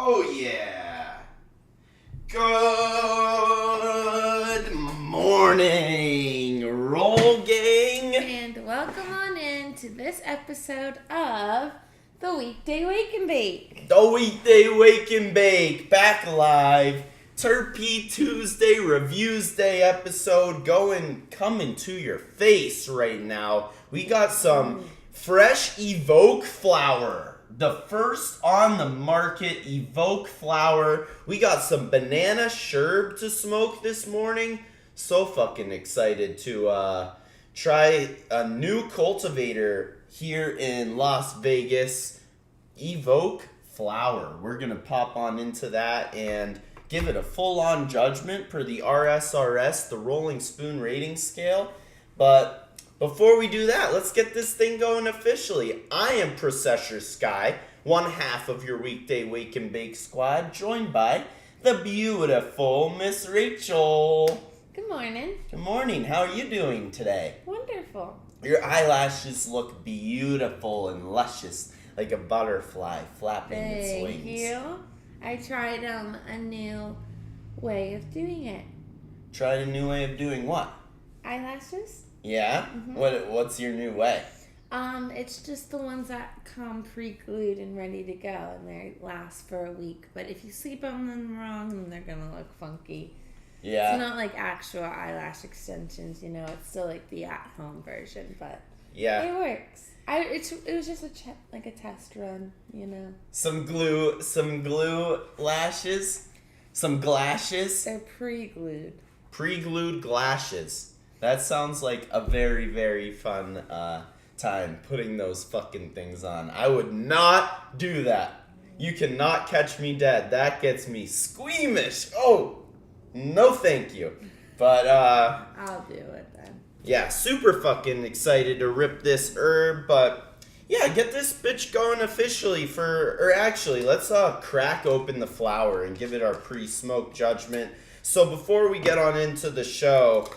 Oh yeah. Good morning, Roll Gang. And welcome on in to this episode of the Weekday Wake and Bake. The Weekday Wake and Bake, back live. Turpy Tuesday Reviews Day episode coming to your face right now. We got some fresh Evoke flour. The first on the market Evoke flour. We got some banana sherbet to smoke this morning. So fucking excited to try a new cultivator here in Las Vegas. Evoke flour. We're going to pop on into that and give it a full-on judgment per the RSRS, the Rolling Spoon rating scale. But before we do that, let's get this thing going officially. I am Processor Sky, one half of your Weekday Wake and Bake squad, joined by the beautiful Miss Rachel. Good morning. Good morning. How are you doing today? Wonderful. Your eyelashes look beautiful and luscious, like a butterfly flapping its wings. Thank you. I tried a new way of doing it. Tried a new way of doing what? Eyelashes? Yeah? Mm-hmm. What's your new way? It's just the ones that come pre-glued and ready to go, and they last for a week. But if you sleep on them wrong, then they're gonna look funky. Yeah. It's not like actual eyelash extensions, you know. It's still like the at-home version, but yeah, it works. It was just a test run, you know. Some glue lashes, some glashes. They're pre-glued. Pre-glued glashes. That sounds like a very, very fun time putting those fucking things on. I would not do that. You cannot catch me dead. That gets me squeamish. Oh, no thank you. But I'll do it then. yeah, super fucking excited to rip this herb, but yeah, get this bitch going officially let's crack open the flour and give it our pre-smoke judgment. So before we get on into the show,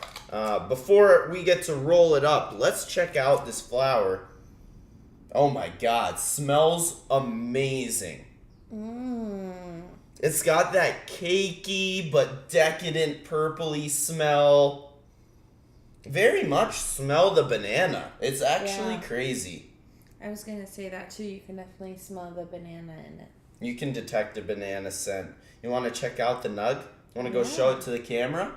before we get to roll it up, let's check out this flour. Oh my god, smells amazing. It's got that cakey but decadent purpley smell. Very much smell the banana. It's actually crazy. I was going to say that too. You can definitely smell the banana in it. You can detect a banana scent. You want to check out the nug? Want to go show it to the camera?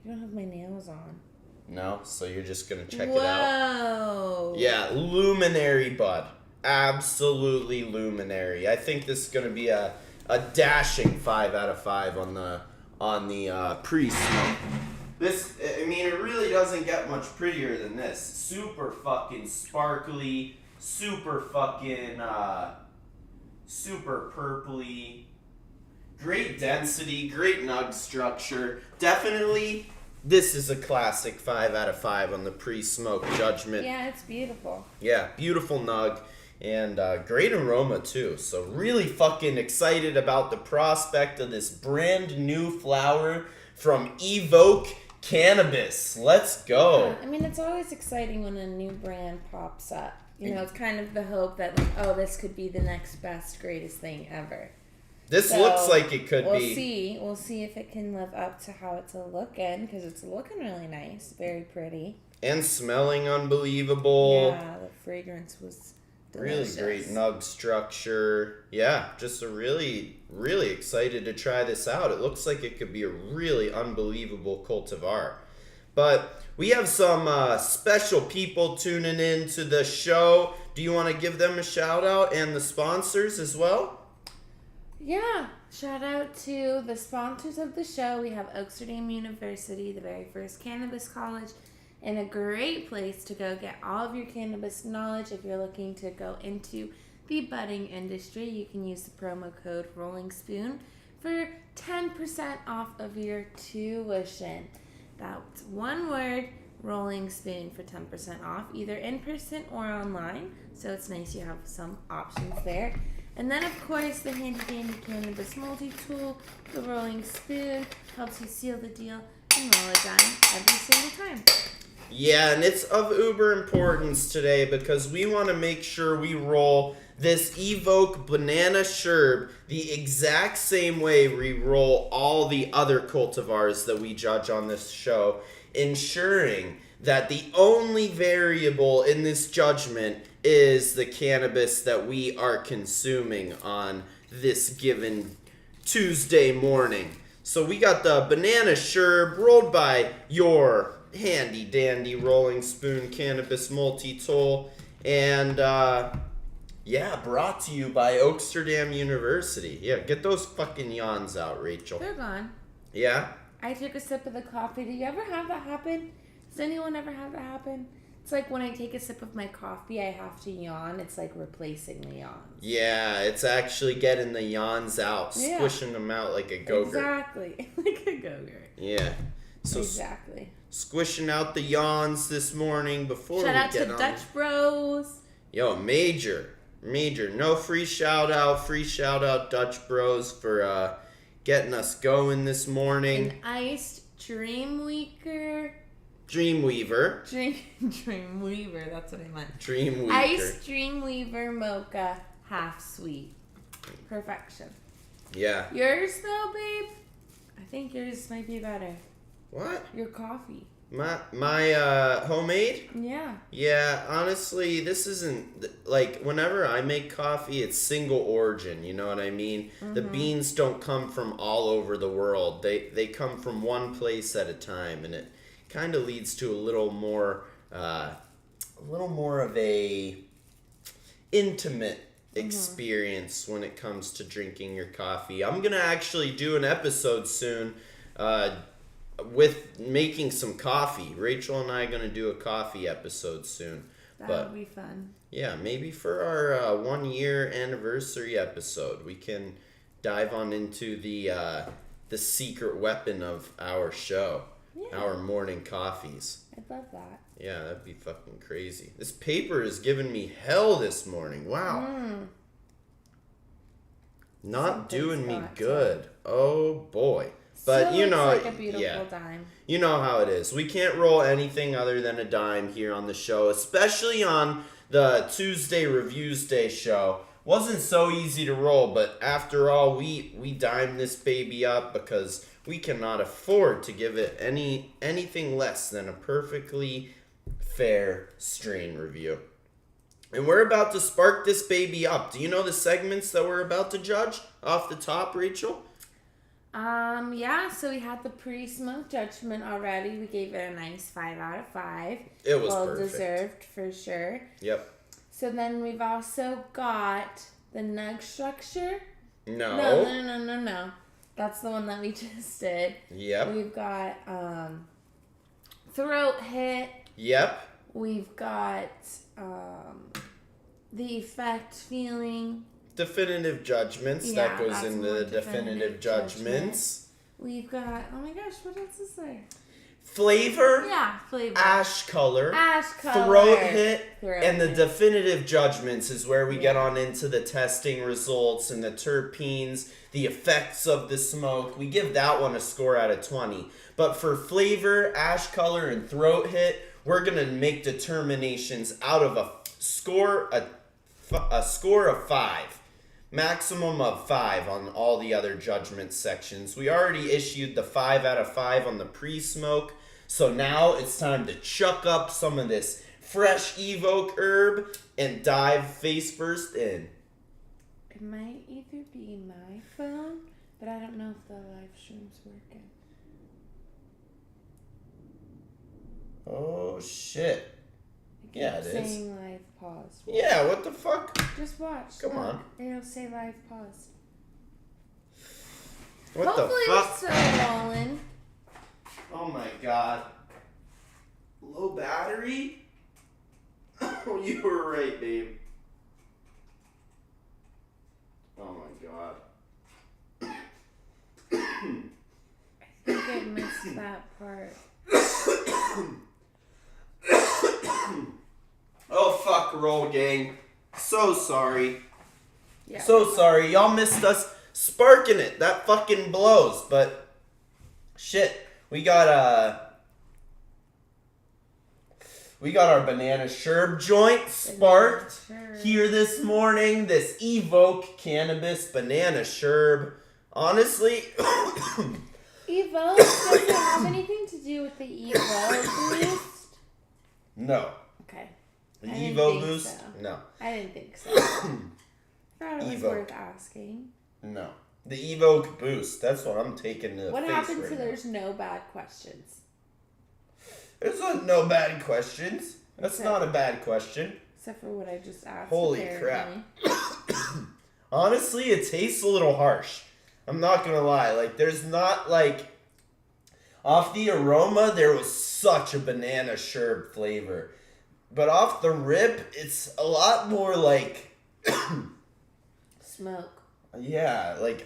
You don't have my nails on. No? So you're just going to check it out? Whoa! Yeah, luminary bud. Absolutely luminary. I think this is going to be a dashing 5 out of 5 on the pre-smoke. This, I mean, it really doesn't get much prettier than this. Super fucking sparkly, super fucking, super purpley. Great density, great nug structure. Definitely, this is a classic 5 out of 5 on the pre-smoke judgment. Yeah, it's beautiful. Yeah, beautiful nug. And great aroma too. So really fucking excited about the prospect of this brand new flower from Evoke Cannabis. Let's go. Yeah, I mean, it's always exciting when a new brand pops up. You know, it's kind of the hope that, like, oh, this could be the next best, greatest thing ever. This looks like it could be. We'll see if it can live up to how it's looking, because it's looking really nice. Very pretty. And smelling unbelievable. Yeah, the fragrance was delicious. Really great nug structure. Yeah, just really, really excited to try this out. It looks like it could be a really unbelievable cultivar. But we have some special people tuning in to the show. Do you want to give them a shout out and the sponsors as well? Yeah, shout out to the sponsors of the show. We have Oaksterdam University, the very first cannabis college, and a great place to go get all of your cannabis knowledge. If you're looking to go into the budding industry, you can use the promo code Rolling Spoon for 10% off of your tuition. That's one word, Rolling Spoon, for 10% off, either in person or online. So it's nice you have some options there. And then, of course, the handy-dandy cannabis multi-tool, the Rolling Spoon, helps you seal the deal and roll a dime every single time. Yeah, and it's of uber importance today because we want to make sure we roll this Evoke Banana Sherb the exact same way we roll all the other cultivars that we judge on this show, ensuring that the only variable in this judgment is the cannabis that we are consuming on this given Tuesday morning. So we got the Banana Sherb rolled by your handy dandy rolling spoon cannabis multi-tool, and brought to you by Oaksterdam University. Yeah, get those fucking yawns out, Rachel. They're gone. Yeah? I took a sip of the coffee. Do you ever have that happen? Does anyone ever have that happen? It's like when I take a sip of my coffee, I have to yawn. It's like replacing the yawns. Yeah, it's actually getting the yawns out, squishing them out like a go-gurt. Exactly, like a go-gurt. Yeah. So exactly. Squishing out the yawns this morning before Shout we out get to on. Dutch Bros. Yo, major. No free shout out. Free shout out Dutch Bros for getting us going this morning. An iced Dreamweaver. Dreamweaver. Dreamweaver, that's what I meant. Dreamweaver. Iced Dreamweaver mocha, half sweet. Perfection. Yeah. Yours though, babe? I think yours might be better. What? Your coffee. My homemade? Yeah. Yeah, honestly, this isn't, like, whenever I make coffee, it's single origin, you know what I mean? Mm-hmm. The beans don't come from all over the world. They come from one place at a time, and it kind of leads to a little more of a intimate experience when it comes to drinking your coffee. I'm going to actually do an episode soon with making some coffee. Rachel and I are going to do a coffee episode soon. That'll be fun. Yeah, maybe for our 1 year anniversary episode, we can dive on into the secret weapon of our show, our morning coffees. I'd love that. Yeah, that'd be fucking crazy. This paper is giving me hell this morning. Wow. Not Something's doing me got good. Oh boy. But still you know, like a beautiful dime. You know how it is. We can't roll anything other than a dime here on the show, especially on the Tuesday Reviews Day show. Wasn't so easy to roll, but after all, we dimed this baby up because we cannot afford to give it anything less than a perfectly fair strain review. And we're about to spark this baby up. Do you know the segments that we're about to judge off the top, Rachel? Yeah, so we had the pre-smoke judgment already. We gave it a nice 5 out of 5. It was well perfect. Deserved, for sure. Yep. So then we've also got the nug structure. No. That's the one that we just did. Yep. We've got, throat hit. Yep. We've got, the effect feeling. Definitive judgments. Yeah, that goes that's into more the definitive judgments. We've got, oh my gosh, what else is there? Flavor. Yeah, flavor. Ash color. Throat hit. And the definitive judgments is where we get on into the testing results and the terpenes, the effects of the smoke. We give that one a score out of 20. But for flavor, ash color, and throat hit, we're going to make determinations out of a score of 5. Maximum of 5 on all the other judgment sections. We already issued the 5 out of 5 on the pre-smoke. So now it's time to chuck up some of this fresh Evoke herb and dive face first in. It might either be my phone, but I don't know if the live stream's working. Oh shit. Yeah, it is. Saying live pause. Watch. Yeah, what the fuck? Just watch. Come on. It'll say live pause. What Hopefully the fuck? we're still rolling. Oh my god. Low battery? Oh, you were right, babe. Oh my god. I think I missed that part. Oh fuck, roll gang. So sorry. Yeah. So sorry. Y'all missed us sparking it. That fucking blows. But shit, we got We got our banana sherb joint sparked here this morning. This Evoke Cannabis Banana Sherb. Honestly, Evoke doesn't have anything to do with the Evo boost. No. Okay. The Evo boost? So. No. I didn't think so. Thought it was Evoke. worth asking. No. The Evoke boost. That's what I'm taking to the What face happens right if now. there's no bad questions? There's no bad questions. That's not a bad question. Except for what I just asked. Holy apparently. crap. Honestly, it tastes a little harsh. I'm not gonna lie. Like, there's not, like... Off the aroma, there was such a banana sherb flavor. But off the rip, it's a lot more like... Smoke. Yeah, like,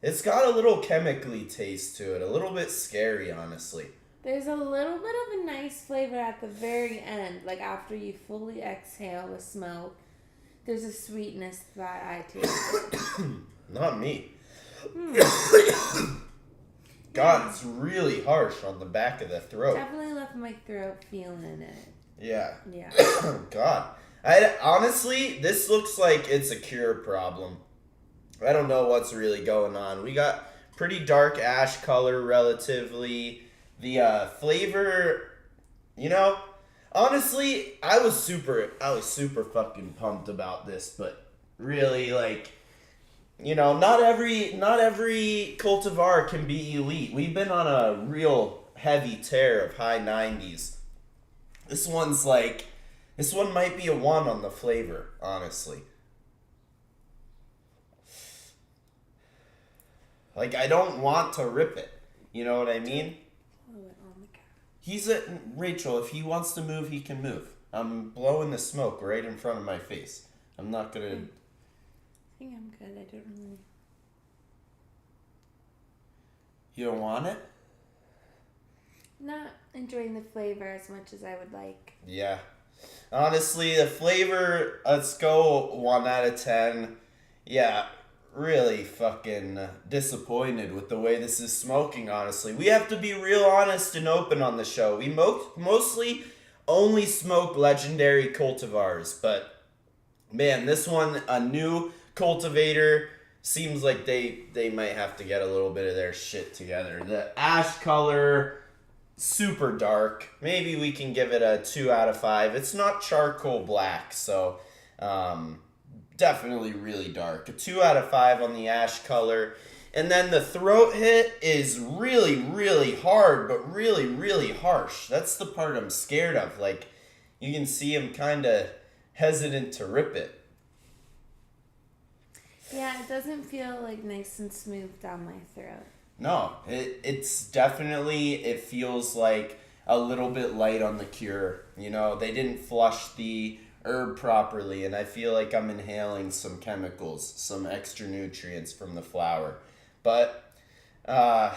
it's got a little chemically taste to it. A little bit scary, honestly. There's a little bit of a nice flavor at the very end, like after you fully exhale the smoke. There's a sweetness that I taste. Not me. God, it's really harsh on the back of the throat. Definitely left my throat feeling it. Yeah. Yeah. God. Honestly, this looks like it's a cure problem. I don't know what's really going on. We got pretty dark ash color relatively. The flavor, honestly, I was super fucking pumped about this, but really, like, not every cultivar can be elite. We've been on a real heavy tear of high 90s. This one might be a 1 on the flavor, honestly. Like, I don't want to rip it. You know what I mean? Rachel, if he wants to move, he can move. I'm blowing the smoke right in front of my face. I'm not gonna... I think I'm good. I don't really... You don't want it? Not enjoying the flavor as much as I would like. Yeah. Honestly, the flavor, let's go 1 out of 10. Yeah, really fucking disappointed with the way this is smoking, honestly. We have to be real honest and open on the show. We mostly only smoke legendary cultivars, but man, this one, a new cultivator, seems like they might have to get a little bit of their shit together. The ash color, super dark. Maybe we can give it a 2 out of 5. It's not charcoal black, so definitely really dark. A 2 out of 5 on the ash color. And then the throat hit is really, really hard, but really, really harsh. That's the part I'm scared of. Like, you can see him kind of hesitant to rip it. Yeah, it doesn't feel like nice and smooth down my throat. No, it's definitely, it feels like a little bit light on the cure. They didn't flush the herb properly, and I feel like I'm inhaling some chemicals, some extra nutrients from the flower. But, God,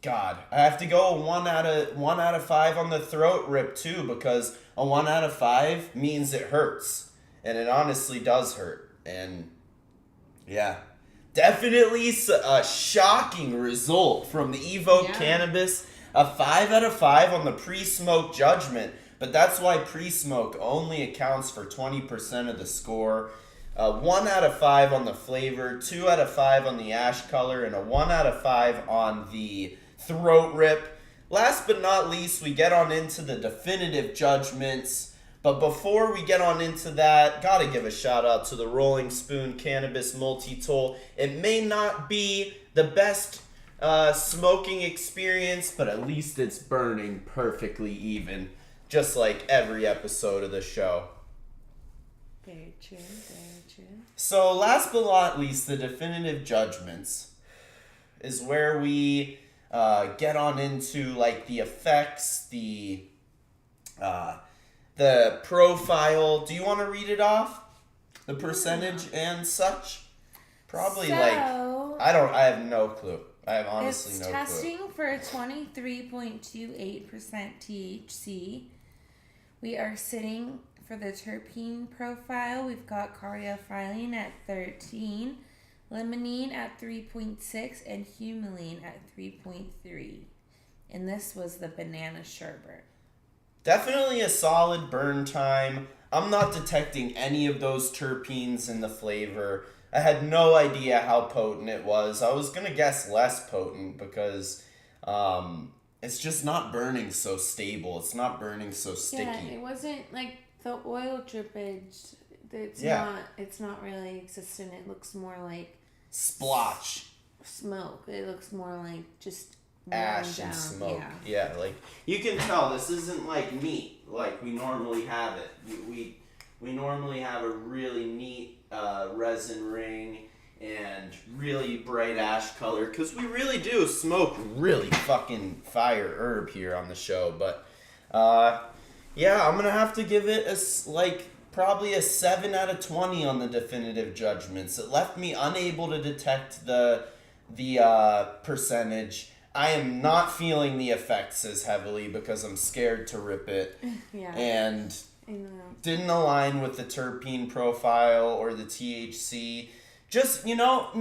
I have to go 1 out of 5 on the throat rip too, because a 1 out of 5 means it hurts, and it honestly does hurt. And yeah, definitely a shocking result from the Evoke Cannabis. A 5 out of 5 on the pre-smoke judgment. But that's why pre-smoke only accounts for 20% of the score. 1 out of 5 on the flavor, 2 out of 5 on the ash color, and a 1 out of 5 on the throat rip. Last but not least, we get on into the definitive judgments. But before we get on into that, gotta give a shout out to the Rolling Spoon Cannabis Multi-Tool. It may not be the best smoking experience, but at least it's burning perfectly even. Just like every episode of the show. Very true, very true. So last but not least, the definitive judgments is where we get on into like the effects, the profile. Do you want to read it off? The percentage and such? Probably I have no clue. I have honestly no clue. It's testing for a 23.28% THC. We are sitting for the terpene profile. We've got caryophyllene at 13, limonene at 3.6, and humulene at 3.3. And this was the banana sherbet. Definitely a solid burn time. I'm not detecting any of those terpenes in the flavor. I had no idea how potent it was. I was going to guess less potent because it's just not burning so stable. It's not burning so sticky. Yeah, it wasn't like the oil drippage. It's not really existent. It looks more like splotch. Smoke. It looks more like just ash and smoke. Yeah, like you can tell this isn't like meat like we normally have it. We normally have a really neat resin ring and really bright ash color because we really do smoke really fucking fire herb here on the show. But yeah, I'm gonna have to give it probably a 7 out of 20 on the definitive judgments. It left me unable to detect the percentage. I am not feeling the effects as heavily because I'm scared to rip it. Yeah. And didn't align with the terpene profile or the THC. Just, not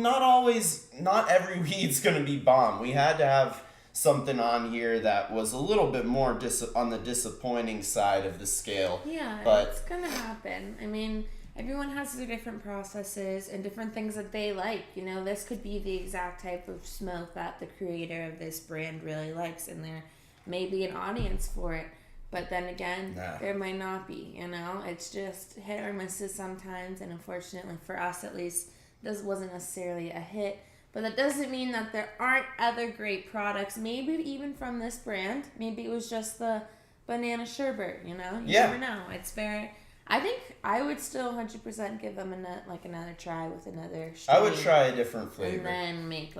every weed's going to be bomb. We had to have something on here that was a little bit more on the disappointing side of the scale. Yeah, but it's going to happen. I mean, everyone has their different processes and different things that they like. This could be the exact type of smoke that the creator of this brand really likes, and there may be an audience for it. But then again, there might not be, It's just hit or misses sometimes, and unfortunately for us at least, this wasn't necessarily a hit. But that doesn't mean that there aren't other great products, maybe even from this brand. Maybe it was just the banana sherbet, You never know. It's very... I think I would still 100% give them another try with another strain. I would try a different flavor. And then make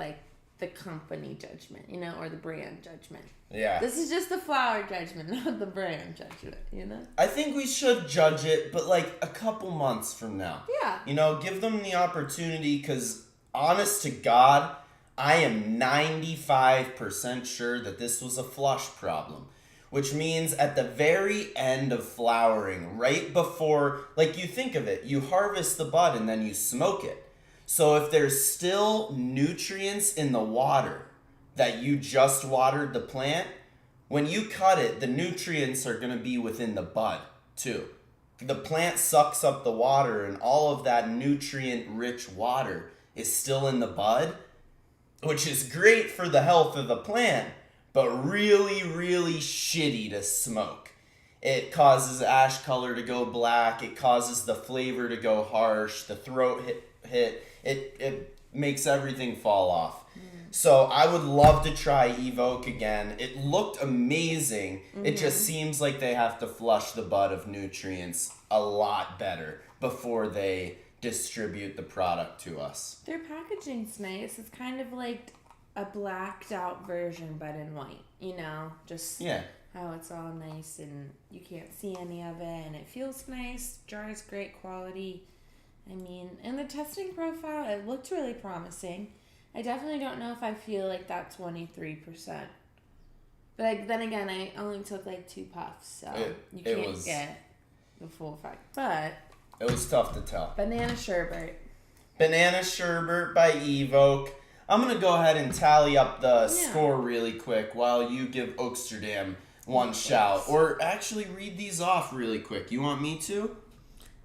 the company judgment, or the brand judgment. Yeah. This is just the flower judgment, not the brand judgment, I think we should judge it, but a couple months from now. Yeah. Give them the opportunity because, honest to God, I am 95% sure that this was a flush problem. Which means at the very end of flowering, right before, you think of it, you harvest the bud and then you smoke it. So if there's still nutrients in the water that you just watered the plant, when you cut it, the nutrients are going to be within the bud too. The plant sucks up the water and all of that nutrient-rich water is still in the bud, which is great for the health of the plant, but really, really shitty to smoke. It causes ash color to go black. It causes the flavor to go harsh. The throat hit. It makes everything fall off. So I would love to try Evoke again. It looked amazing. Mm-hmm. It just seems like they have to flush the bud of nutrients a lot better before they distribute the product to us. Their packaging's nice. It's kind of like a blacked out version but in white, just how it's all nice and you can't see any of it and it feels nice. Jar is great quality. And the testing profile, it looked really promising. I definitely don't know if I feel like that 23%. But then again, I only took 2 puffs, so you can't get the full effect. But it was tough to tell. Banana sherbet by Evoke. I'm going to go ahead and tally up the score really quick while you give Oaksterdam one shout. Or actually read these off really quick. You want me to?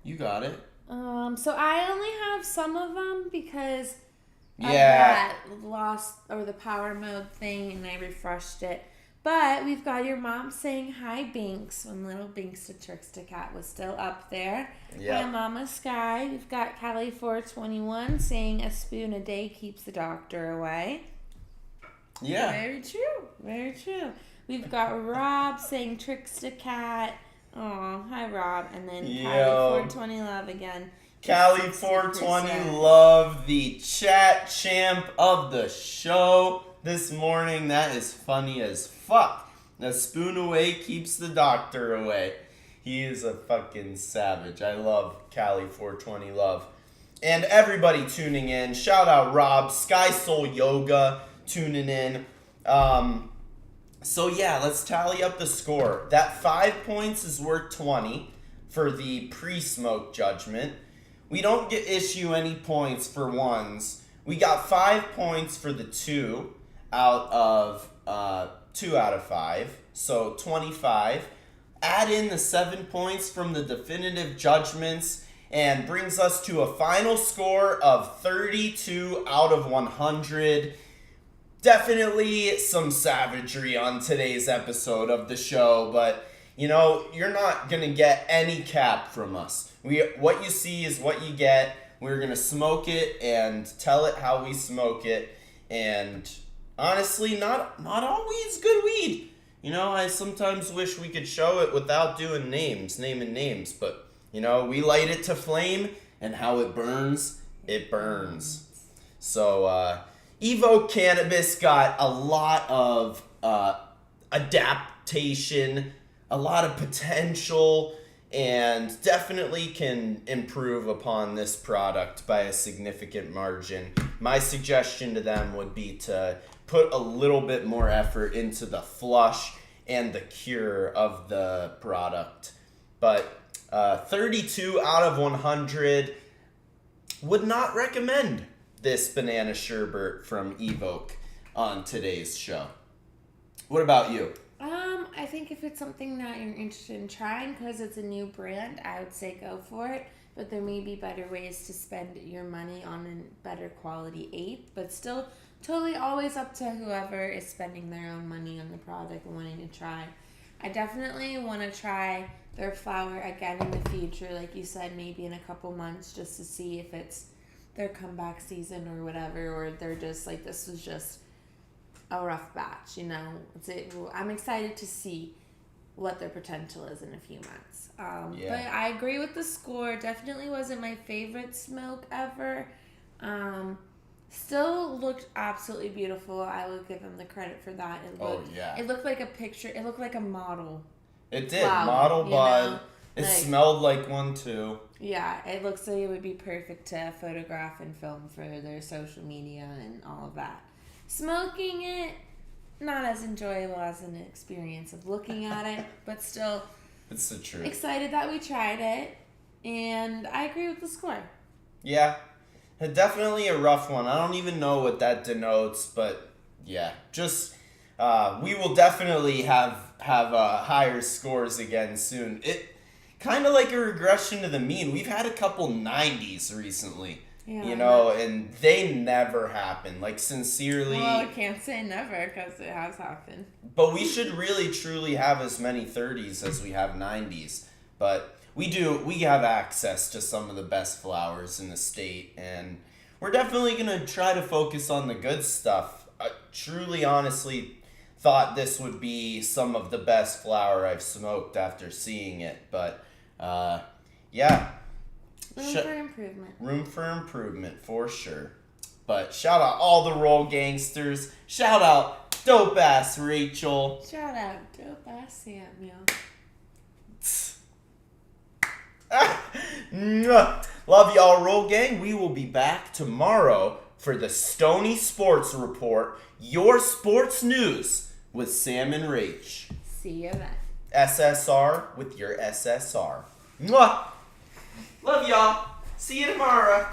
You got it. So I only have some of them because of that lost or the power mode thing and I refreshed it. But we've got your mom saying hi, Binks, when little Binks the Trickster Cat was still up there. Yeah. Hi, Mama Sky. We've got Callie 421 saying a spoon a day keeps the doctor away. Yeah. Very true. Very true. We've got Rob saying Trickster Cat. Oh, hi, Rob. And then Callie 420 Love again. Callie 420 Love, the chat champ of the show this morning. That is funny as fuck. A spoon away keeps the doctor away. He is a fucking savage. I love Callie 420 Love. And everybody tuning in. Shout out Rob, Sky Soul Yoga tuning in. So yeah, let's tally up the score. That 5 points is worth 20 for the pre-smoke judgment. We don't issue any points for ones. We got 5 points for the 2 out of 5, so 25. add in the 7 points from the definitive judgments, and brings us to a final score of 32 out of 100. Definitely some savagery on today's episode of the show, but you're not going to get any cap from us. What you see is what you get. We're going to smoke it and tell it how we smoke it. And honestly, not all weed's good weed. I sometimes wish we could show it without naming names. But, we light it to flame, and how it burns, it burns. So, Evoke Cannabis got a lot of adaptation, a lot of potential, and definitely can improve upon this product by a significant margin. My suggestion to them would be to put a little bit more effort into the flush and the cure of the product. But 32 out of 100, would not recommend this banana sherbet from Evoke on today's show. What about you? I think if it's something that you're interested in trying because it's a new brand, I would say go for it. But there may be better ways to spend your money on a better quality eighth, but still totally always up to whoever is spending their own money on the product and wanting to try. I definitely want to try their flower again in the future, like you said, maybe in a couple months, just to see if it's their comeback season or whatever, or they're just like, this was just a rough batch, I'm excited to see what their potential is in a few months. But I agree with the score. Definitely wasn't my favorite smoke ever. Still looked absolutely beautiful. I will give him the credit for that. It looked like a picture. It looked like a model. It did. Model bud. It smelled like one too. Yeah, it looks like it would be perfect to photograph and film for their social media and all of that. Smoking it, not as enjoyable as an experience of looking at it, but still, it's the truth. Excited that we tried it, and I agree with the score. Yeah, definitely a rough one. I don't even know what that denotes, but yeah, just we will definitely have higher scores again soon. It kind of like a regression to the mean. We've had a couple 90s recently. Yeah, and they never happen. Like, sincerely. Well, I can't say never because it has happened. But we should really, truly have as many 30s as we have 90s. But we have access to some of the best flowers in the state. And we're definitely going to try to focus on the good stuff. I truly, honestly thought this would be some of the best flower I've smoked after seeing it. But, yeah. Room for improvement, for sure. But shout out all the Roll Gangsters. Shout out Dope Ass Rachel. Shout out Dope Ass Samuel. Love y'all, Roll Gang. We will be back tomorrow for the Stony Sports Report, your sports news with Sam and Rach. See you then. SSR with your SSR. Mwah! Love y'all. See you tomorrow.